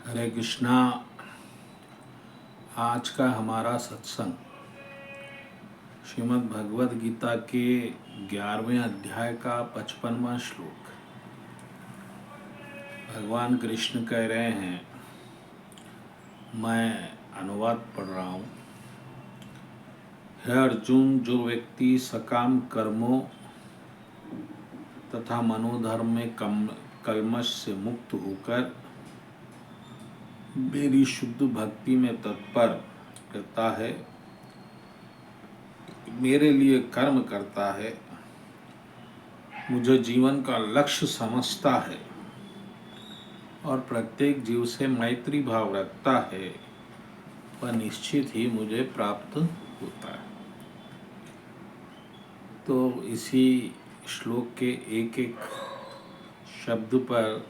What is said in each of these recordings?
हरे कृष्णा। आज का हमारा सत्संग श्रीमद् भगवद गीता के 11वें अध्याय का 55वां श्लोक। भगवान कृष्ण कह रहे हैं, मैं अनुवाद पढ़ रहा हूँ। हे अर्जुन, जो व्यक्ति सकाम कर्मों तथा मनोधर्म में कल्मश से मुक्त होकर मेरी शुद्ध भक्ति में तत्पर रहता है, मेरे लिए कर्म करता है, मुझे जीवन का लक्ष्य समझता है और प्रत्येक जीव से मैत्री भाव रखता है, वह निश्चित ही मुझे प्राप्त होता है। तो इसी श्लोक के एक एक शब्द पर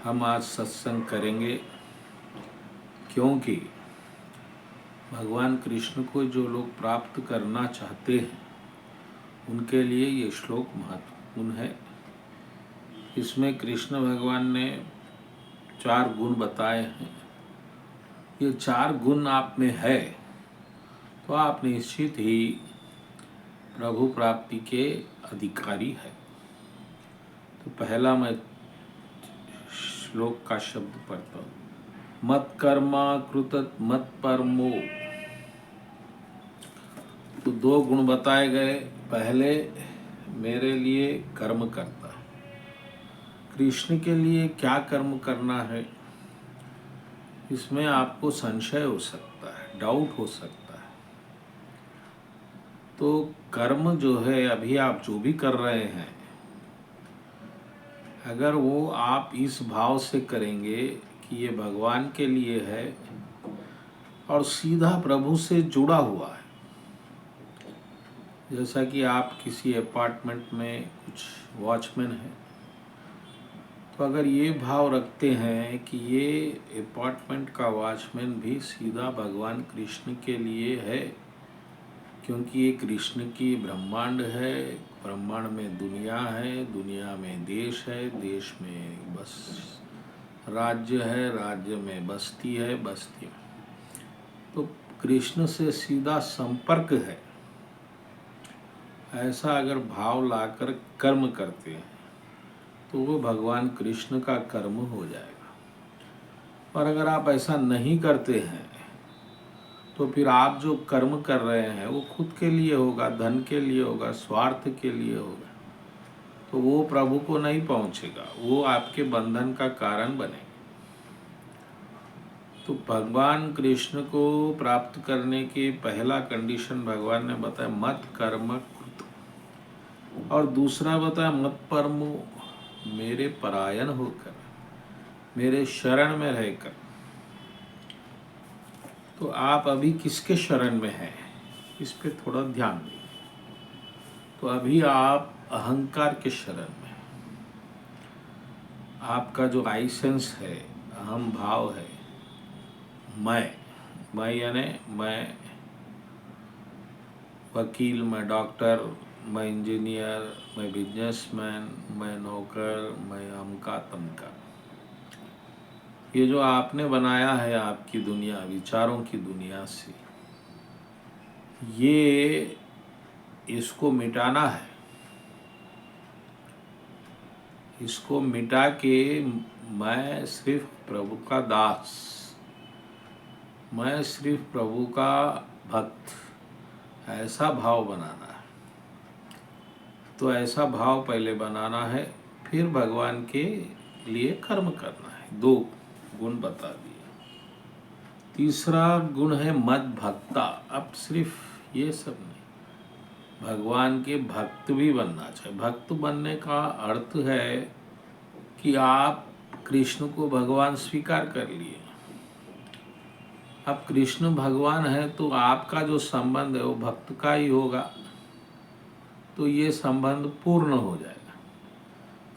हम आज सत्संग करेंगे, क्योंकि भगवान कृष्ण को जो लोग प्राप्त करना चाहते हैं उनके लिए ये श्लोक महत्वपूर्ण है। इसमें कृष्ण भगवान ने 4 गुण बताए हैं। ये 4 गुण आप में है तो आप निश्चित ही प्रभु प्राप्ति के अधिकारी है। तो पहला मैं श्लोक का शब्द पढ़ता हूँ। मत कर्मा कृत मत परमो। तो 2 गुण बताए गए। पहले, मेरे लिए कर्म करता है। कृष्ण के लिए क्या कर्म करना है, इसमें आपको संशय हो सकता है, डाउट हो सकता है। तो कर्म जो है, अभी आप जो भी कर रहे हैं, अगर वो आप इस भाव से करेंगे कि ये भगवान के लिए है और सीधा प्रभु से जुड़ा हुआ है, जैसा कि आप किसी अपार्टमेंट में कुछ वॉचमैन है, तो अगर ये भाव रखते हैं कि ये अपार्टमेंट का वॉचमैन भी सीधा भगवान कृष्ण के लिए है, क्योंकि ये कृष्ण की ब्रह्मांड है, ब्रह्मांड में दुनिया है, दुनिया में देश है, देश में बस राज्य है, राज्य में बस्ती है, बस्ती में तो कृष्ण से सीधा संपर्क है, ऐसा अगर भाव लाकर कर्म करते हैं तो वो भगवान कृष्ण का कर्म हो जाएगा। और अगर आप ऐसा नहीं करते हैं तो फिर आप जो कर्म कर रहे हैं वो खुद के लिए होगा, धन के लिए होगा, स्वार्थ के लिए होगा, तो वो प्रभु को नहीं पहुंचेगा, वो आपके बंधन का कारण बनेगा। तो भगवान कृष्ण को प्राप्त करने की पहला कंडीशन भगवान ने बताया, मत कर्म कृत, और दूसरा बताया मत परमो, मेरे परायण होकर, मेरे शरण में रहकर। तो आप अभी किसके शरण में हैं, इस पे थोड़ा ध्यान दें। तो अभी आप अहंकार के शरण में, आपका जो लाइसेंस है, अहम भाव है, मैं यानी मैं वकील, मैं डॉक्टर, मैं इंजीनियर, मैं बिजनेसमैन, मैं नौकर, मैं अमका तमका, ये जो आपने बनाया है आपकी दुनिया, विचारों की दुनिया से, ये इसको मिटाना है। इसको मिटा के मैं सिर्फ प्रभु का दास, मैं सिर्फ प्रभु का भक्त, ऐसा भाव बनाना है। तो ऐसा भाव पहले बनाना है, फिर भगवान के लिए कर्म करना है। 2 गुण बता दिए। तीसरा गुण है मद भक्ता। अब सिर्फ ये सब नहीं, भगवान के भक्त भी बनना चाहिए। भक्त बनने का अर्थ है कि आप कृष्ण को भगवान स्वीकार कर लिए। अब कृष्ण भगवान है तो आपका जो संबंध है वो भक्त का ही होगा, तो ये संबंध पूर्ण हो जाएगा।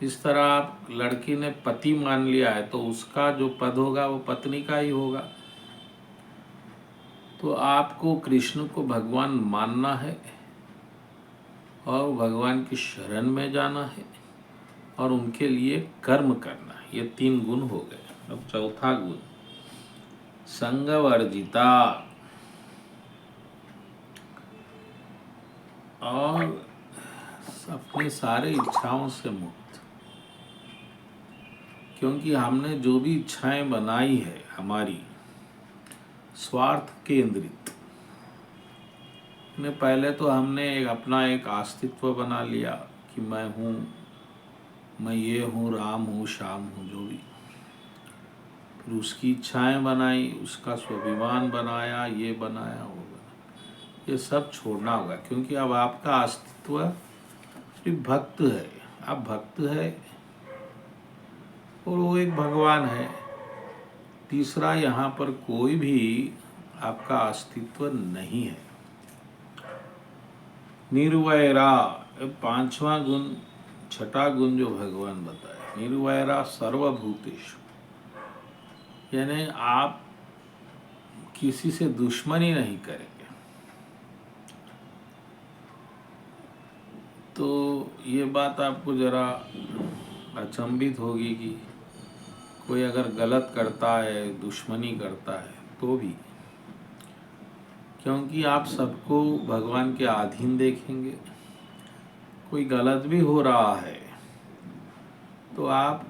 इस तरह आप लड़की ने पति मान लिया है तो उसका जो पद होगा वो पत्नी का ही होगा। तो आपको कृष्ण को भगवान मानना है और भगवान की शरण में जाना है और उनके लिए कर्म करना है। ये 3 गुण हो गए। अब चौथा गुण संग वर्जिता, और अपनी सारे इच्छाओं से मुक्त। क्योंकि हमने जो भी इच्छाएं बनाई है हमारी स्वार्थ केंद्रित, ने पहले तो हमने अपना एक अस्तित्व बना लिया कि मैं हूँ, मैं ये हूँ, राम हूँ, श्याम हूँ, जो भी। फिर उसकी इच्छाएं बनाई, उसका स्वाभिमान बनाया, ये बनाया, वो बनाया। ये सब छोड़ना होगा, क्योंकि अब आपका अस्तित्व सिर्फ भक्त है। आप भक्त है और वो एक भगवान है। तीसरा यहाँ पर कोई भी आपका अस्तित्व नहीं है। निर्वैरा, पांचवा गुण, छठा गुण जो भगवान बताए, निर्वैरा सर्वभूतेषु, यानी आप किसी से दुश्मनी नहीं करेंगे। तो ये बात आपको जरा अचंभित होगी कि कोई अगर गलत करता है, दुश्मनी करता है तो भी, क्योंकि आप सबको भगवान के अधीन देखेंगे। कोई गलत भी हो रहा है तो आप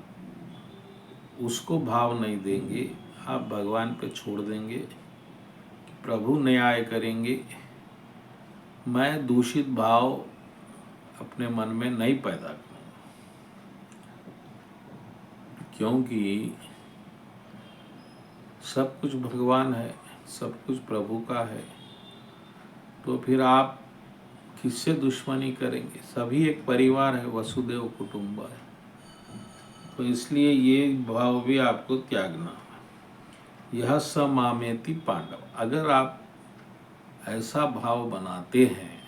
उसको भाव नहीं देंगे, आप भगवान पे छोड़ देंगे कि प्रभु न्याय करेंगे। मैं दूषित भाव अपने मन में नहीं पैदा करूँगा, क्योंकि सब कुछ भगवान है, सब कुछ प्रभु का है। तो फिर आप किससे दुश्मनी करेंगे? सभी एक परिवार है, वसुदेव कुटुंबकम् है। तो इसलिए ये भाव भी आपको त्यागना है। यह स मामेति पांडव, अगर आप ऐसा भाव बनाते हैं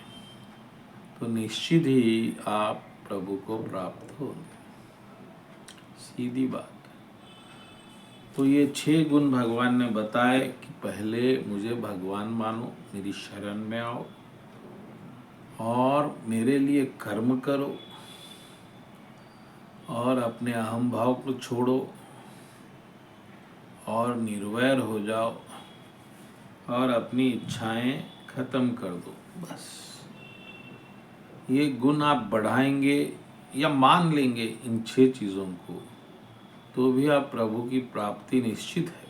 तो निश्चित ही आप प्रभु को प्राप्त होंगे। सीधी बात। तो ये 6 गुण भगवान ने बताए कि पहले मुझे भगवान मानो, मेरी शरण में आओ और मेरे लिए कर्म करो और अपने अहम भाव को छोड़ो और निर्वैर हो जाओ और अपनी इच्छाएं खत्म कर दो। बस ये गुण आप बढ़ाएंगे या मान लेंगे इन 6 चीज़ों को, तो भी आप प्रभु की प्राप्ति निश्चित है।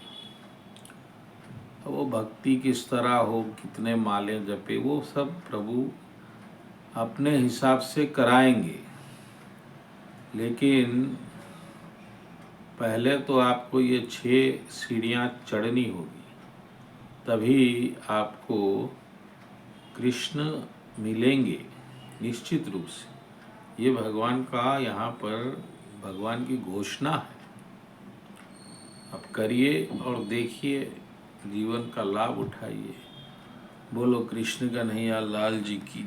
वो भक्ति किस तरह हो, कितने माले जपे, वो सब प्रभु अपने हिसाब से कराएंगे। लेकिन पहले तो आपको ये 6 सीढ़ियाँ चढ़नी होगी, तभी आपको कृष्ण मिलेंगे निश्चित रूप से। ये भगवान का यहाँ पर भगवान की घोषणा है। अब करिए और देखिए, जीवन का लाभ उठाइए। बोलो कृष्ण कन्हैया लाल जी की